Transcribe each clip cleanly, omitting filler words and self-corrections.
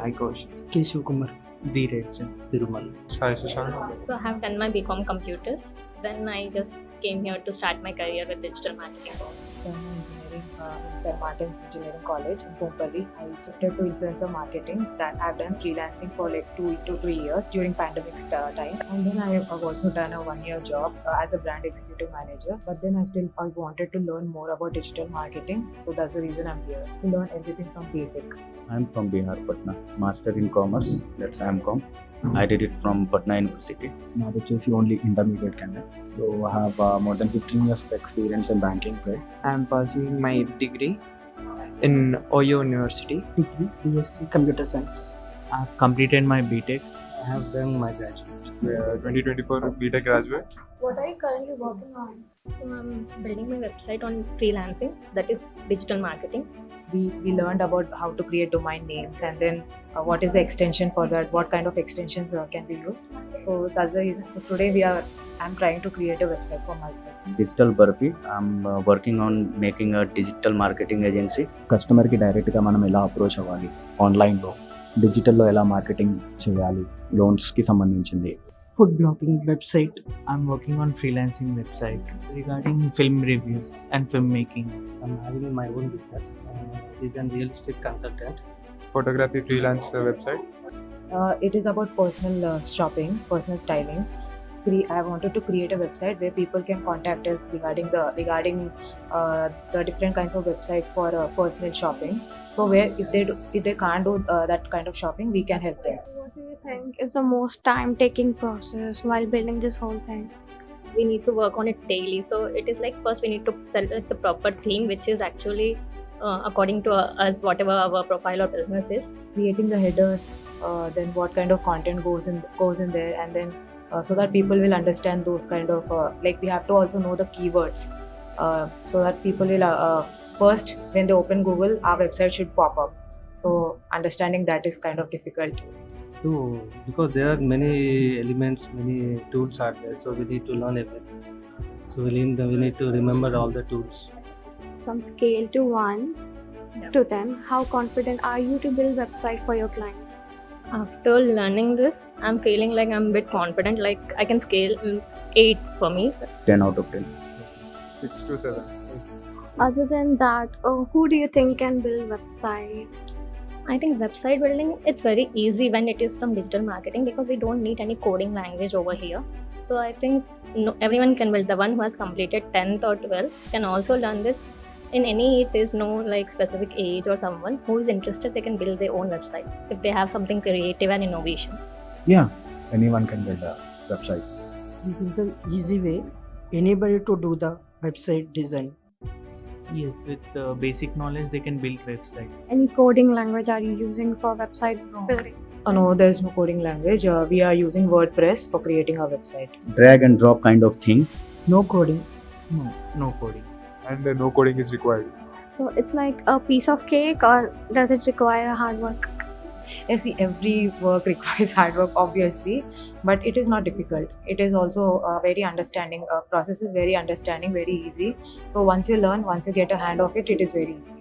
Sai Kosh, Keshav Kumar. Dheeraj, Tirumal. Sai Shashank. So I have done my BCom computers. Then I just came here to start my career with digital marketing course. Done my engineering in St. Martin's Engineering College in Kompally. I shifted to influencer marketing. That I've done freelancing for like 2 to 3 years during pandemic time. And then I have also done a 1-year job as a brand executive manager. But then I wanted to learn more about digital marketing. So that's the reason I'm here, to learn everything from basic. I'm from Bihar, Patna. Master in Commerce, that's MCom. I did it from Patna University. నాది వచ్చేసి only intermediate కండి so I have more than 15 years of experience in banking field. I am pursuing my degree in Oyo University. Degree BSc Computer Science. I have completed my BTech. I have done my graduate. 2024 BTech graduate. What are you currently working on? So I'm building my website on freelancing, that is digital marketing. We learned about how to create domain names and then what is the extension for that, what kind of extensions can be used. So that's the reason. So today I'm trying to create a website for myself. Digital Burpee. I'm working on making a digital marketing agency. కస్టమర్కి డైరెక్ట్గా మనం ఎలా approach అవ్వాలి, ఆన్లైన్లో డిజిటల్లో ఎలా marketing చేయాలి, లోన్స్కి సంబంధించింది. Food blogging website. I'm working on freelancing website regarding film reviews and filmmaking. I'm having my own business. Is a real estate consultant. Photography freelance website. It is about personal shopping, personal styling. I wanted to create a website where people can contact us regarding the different kinds of website for personal shopping. So where if they can't do that kind of shopping, we can help them. What do you think is the most time-taking process while building this whole thing? We need to work on it daily. So it is like first we need to select the proper theme, which is actually according to us, whatever our profile or business is. Creating the headers, then what kind of content goes in there, and then so that people will understand those kind of like we have to also know the keywords so that people will first when they open Google, our website should pop up. So understanding that is kind of difficult. So, because there are many elements, many tools are there, so we need to learn everything. So we need to remember all the tools. From scale to 1 to 10, how confident are you to build website for your clients? After learning this, I'm feeling like I'm a bit confident, like I can scale 8 for me. 10 out of 10. 6 to 7. Other than that, who do you think can build website? I think website building, it's very easy when it is from digital marketing because we don't need any coding language over here. So I think everyone can build. The one who has completed 10th or 12th can also learn this. In any age, there's no like specific age or someone who is interested, they can build their own website if they have something creative and innovation. Yeah, anyone can build a website. This is the easy way anybody to do the website design. Yes, with basic knowledge they can build website. Any coding language are you using for website building? No, there's no coding language. We are using WordPress for creating our website. Drag and drop kind of thing. No coding. No coding. And no coding is required. So it's like a piece of cake, or does it require hard work? Yes, see, every work requires hard work, obviously, but it is not difficult. It is also very understanding. Process is very understanding, very easy. So once you learn, once you get a hand of it, it is very easy.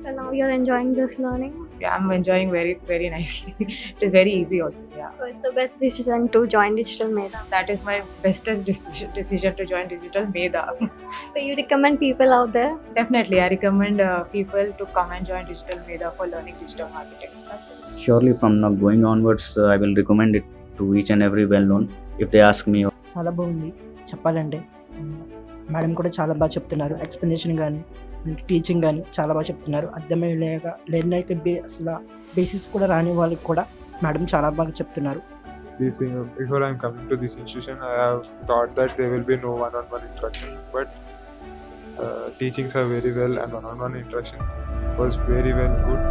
So now you're enjoying this learning? Yeah, I'm enjoying very, very nicely. It is very easy also, yeah. So it's the best decision to join Digital Medha. That is my bestest decision to join Digital Medha. So you recommend people out there? Definitely, I recommend people to come and join Digital Medha for learning digital marketing. Surely from now going onwards, I will recommend it to each and every well-known. If they ask me, చాలా బాగుంది చెప్పాలంటే. Madam కూడా చాలా బాగా చెప్తున్నారు. Explanation కానీ teaching కానీ చాలా బాగా చెప్తున్నారు. అర్థమయ్యేలాగా అసలు బేసిక్స్ కూడా రాని వాళ్ళకి కూడా మేడం చాలా బాగా చెప్తున్నారు. Before I'm coming to this institution, I have thought that there will be no one-on-one interaction, but teachings are very well and one-on-one interaction was very well good.